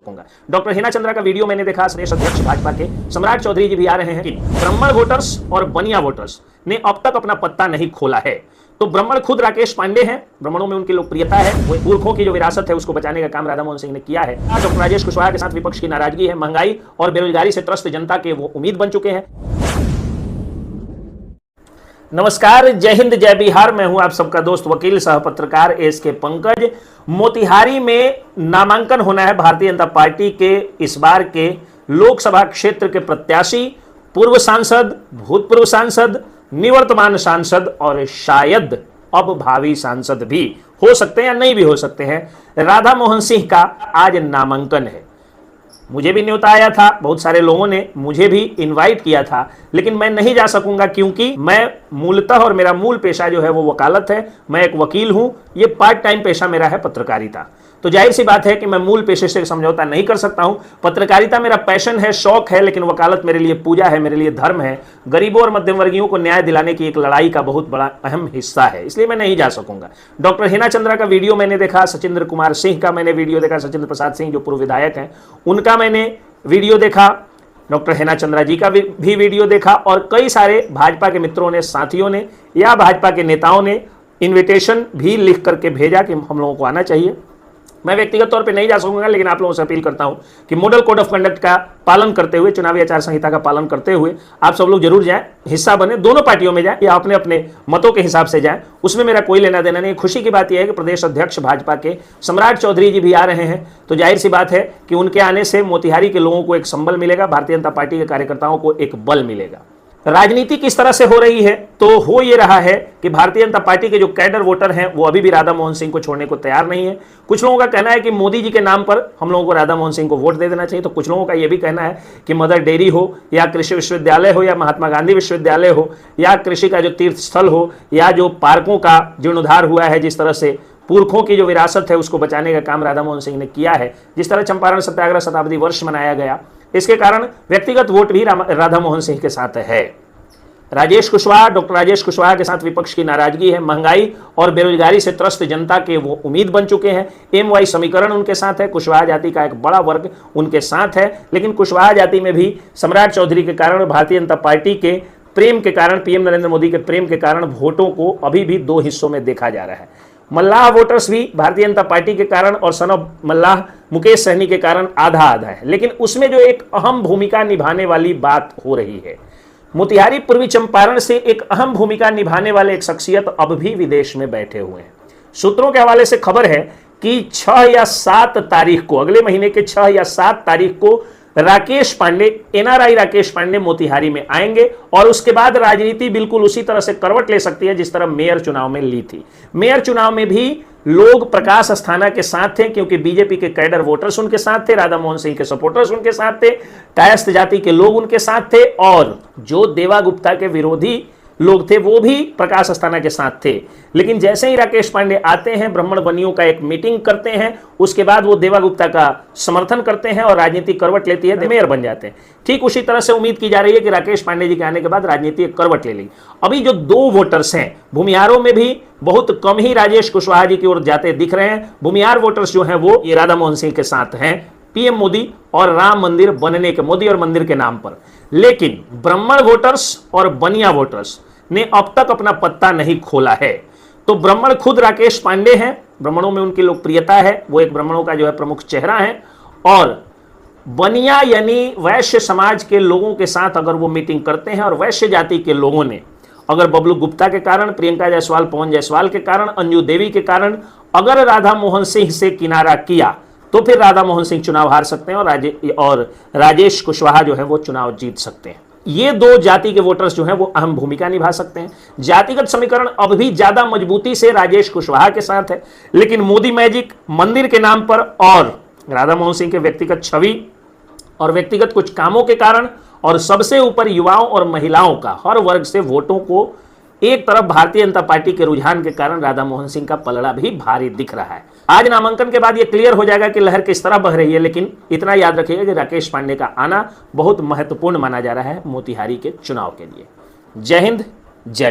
रखूंगा। डॉक्टर हिना चंद्रा का वीडियो मैंने देखा, प्रदेश अध्यक्ष भाजपा के सम्राट चौधरी जी भी आ रहे हैं कि ब्राह्मण वोटर्स और बनिया वोटर्स ने अब तक अपना पत्ता नहीं खोला है। तो ब्राह्मण खुद राकेश पांडे हैं, ब्राह्मणों में उनकी लोकप्रियता है, वो पुरखों की जो विरासत है उसको बचाने का काम राधा मोहन सिंह ने किया है। डॉक्टर राजेश कुशवाहा के साथ विपक्ष की नाराजगी है, महंगाई और बेरोजगारी से त्रस्त जनता के वो उम्मीद बन चुके हैं। नमस्कार, जय हिंद, जय बिहार। मैं हूं आप सबका दोस्त वकील सह पत्रकार एसके पंकज। मोतिहारी में नामांकन होना है भारतीय जनता पार्टी के इस बार के लोकसभा क्षेत्र के प्रत्याशी, पूर्व सांसद, भूतपूर्व सांसद, निवर्तमान सांसद और शायद अब भावी सांसद भी हो सकते हैं या नहीं भी हो सकते हैं, राधा मोहन सिंह का आज नामांकन है। मुझे भी न्योता आया था, बहुत सारे लोगों ने मुझे भी इनवाइट किया था, लेकिन मैं नहीं जा सकूंगा क्योंकि मैं मूलतः और मेरा मूल पेशा जो है वो वकालत है। मैं एक वकील हूं, ये पार्ट टाइम पेशा मेरा है पत्रकारिता। तो जाहिर सी बात है कि मैं मूल पेशे से समझौता नहीं कर सकता हूं। पत्रकारिता मेरा पैशन है, शौक है, लेकिन वकालत मेरे लिए पूजा है, मेरे लिए धर्म है। गरीबों और मध्यम वर्गीयों को न्याय दिलाने की एक लड़ाई का बहुत बड़ा अहम हिस्सा है, इसलिए मैं नहीं जा सकूंगा। डॉक्टर हिना चंद्रा का वीडियो मैंने देखा, सचिंद्र कुमार सिंह का मैंने वीडियो देखा, सचिंद्र प्रसाद सिंह जो पूर्व विधायक हैं उनका मैंने वीडियो देखा, डॉक्टर हिना चंद्रा जी का भी वीडियो देखा और कई सारे भाजपा के मित्रों ने, साथियों ने या भाजपा के नेताओं ने इन्विटेशन भी लिख करके भेजा कि हम लोगों को आना चाहिए। मैं व्यक्तिगत तौर पे नहीं जा सकूंगा, लेकिन आप लोगों से अपील करता हूं कि मॉडल कोड ऑफ कंडक्ट का पालन करते हुए, चुनावी आचार संहिता का पालन करते हुए आप सब लोग जरूर जाएं, हिस्सा बने, दोनों पार्टियों में जाएं या अपने अपने मतों के हिसाब से जाएं, उसमें मेरा कोई लेना देना नहीं। खुशी की बात यह है कि प्रदेश अध्यक्ष भाजपा के सम्राट चौधरी जी भी आ रहे हैं, तो जाहिर सी बात है कि उनके आने से मोतिहारी के लोगों को एक संबल मिलेगा, भारतीय जनता पार्टी के कार्यकर्ताओं को एक बल मिलेगा। राजनीति किस तरह से हो रही है, तो हो ये रहा है कि भारतीय जनता पार्टी के जो कैडर वोटर हैं वो अभी भी राधा मोहन सिंह को छोड़ने को तैयार नहीं है। कुछ लोगों का कहना है कि मोदी जी के नाम पर हम लोगों को राधा मोहन सिंह को वोट दे देना चाहिए, तो कुछ लोगों का यह भी कहना है कि मदर डेयरी हो या कृषि विश्वविद्यालय हो या महात्मा गांधी विश्वविद्यालय हो या कृषि का जो तीर्थ स्थल हो या जो पार्कों का जीर्णोद्धार हुआ है, जिस तरह से पुरखों की जो विरासत है उसको बचाने का काम राधा मोहन सिंह ने किया है, जिस तरह चंपारण सत्याग्रह शताब्दी वर्ष मनाया गया, इसके कारण व्यक्तिगत वोट भी राधा मोहन सिंह के साथ है। राजेश कुशवाहा, डॉक्टर राजेश कुशवाहा के साथ विपक्ष की नाराजगी है, महंगाई और बेरोजगारी से त्रस्त जनता के वो उम्मीद बन चुके हैं। एमवाई समीकरण उनके साथ है, कुशवाहा जाति का एक बड़ा वर्ग उनके साथ है, लेकिन कुशवाहा जाति में भी सम्राट चौधरी के कारण, भारतीय जनता पार्टी के प्रेम के कारण, पीएम नरेंद्र मोदी के प्रेम के कारण वोटों को अभी भी दो हिस्सों में देखा जा रहा है। मल्लाह वोटर्स भी भारतीय जनता पार्टी के कारण और सन ऑफ मल्लाह मुकेश सहनी के कारण आधा आधा है, लेकिन उसमें जो एक अहम भूमिका निभाने वाली बात हो रही है, मोतिहारी पूर्वी चंपारण से एक अहम भूमिका निभाने वाले एक शख्सियत अब भी विदेश में बैठे हुए हैं। सूत्रों के हवाले से खबर है कि 6 या 7 तारीख को, अगले महीने के 6 या 7 तारीख को राकेश पांडे, एनआरआई राकेश पांडे मोतिहारी में आएंगे और उसके बाद राजनीति बिल्कुल उसी तरह से करवट ले सकती है जिस तरह मेयर चुनाव में ली थी। मेयर चुनाव में भी लोग प्रकाश अस्थाना के साथ थे क्योंकि बीजेपी के कैडर वोटर्स उनके साथ थे, राधा मोहन सिंह के सपोर्टर्स उनके साथ थे, कायस्थ जाति के लोग उनके साथ थे और जो देवा गुप्ता के विरोधी लोग थे वो भी प्रकाश अस्थाना के साथ थे। लेकिन जैसे ही राकेश पांडे आते हैं, ब्राह्मण बनियों का एक मीटिंग करते हैं, उसके बाद वो देवा गुप्ता का समर्थन करते हैं और राजनीति करवट लेती है, मेयर बन जाते हैं। ठीक उसी तरह से उम्मीद की जा रही है कि राकेश पांडे जी के आने के बाद राजनीति एक करवट ले लेगी। अभी जो 2 वोटर्स हैं, भूमिहारों में भी बहुत कम ही राजेश कुशवाहा जी की ओर जाते दिख रहे हैं। भूमिहार वोटर्स जो हैं वो ये राधा मोहन सिंह के साथ हैं, पीएम मोदी और राम मंदिर बनने के, मोदी और मंदिर के नाम पर। लेकिन ब्राह्मण वोटर्स और बनिया वोटर्स ने अब तक अपना पत्ता नहीं खोला है। तो ब्राह्मण खुद राकेश पांडे हैं, ब्राह्मणों में उनकी लोकप्रियता है, वो एक ब्राह्मणों का जो है प्रमुख चेहरा है, और बनिया यानी वैश्य समाज के लोगों के साथ अगर वो मीटिंग करते हैं और वैश्य जाति के लोगों ने अगर बबलू गुप्ता के कारण, प्रियंका जायसवाल, पवन जायसवाल के कारण, अंजू देवी के कारण अगर राधा मोहन सिंह से किनारा किया तो फिर राधा मोहन सिंह चुनाव हार सकते हैं और राजेश कुशवाहा जो है वो चुनाव जीत सकते हैं। ये 2 जाति के वोटर्स जो हैं वो अहम भूमिका निभा सकते हैं। जातिगत समीकरण अब भी ज्यादा मजबूती से राजेश कुशवाहा के साथ है, लेकिन मोदी मैजिक, मंदिर के नाम पर और राधा मोहन सिंह के व्यक्तिगत छवि और व्यक्तिगत कुछ कामों के कारण और सबसे ऊपर युवाओं और महिलाओं का हर वर्ग से वोटों को एक तरफ भारतीय जनता पार्टी के रुझान के कारण राधा मोहन सिंह का पलड़ा भी भारी दिख रहा है। आज नामांकन के बाद यह क्लियर हो जाएगा कि लहर किस तरह बह रही है, लेकिन इतना याद रखिएगा कि राकेश पांडे का आना बहुत महत्वपूर्ण माना जा रहा है मोतिहारी के चुनाव के लिए। जय हिंद, जय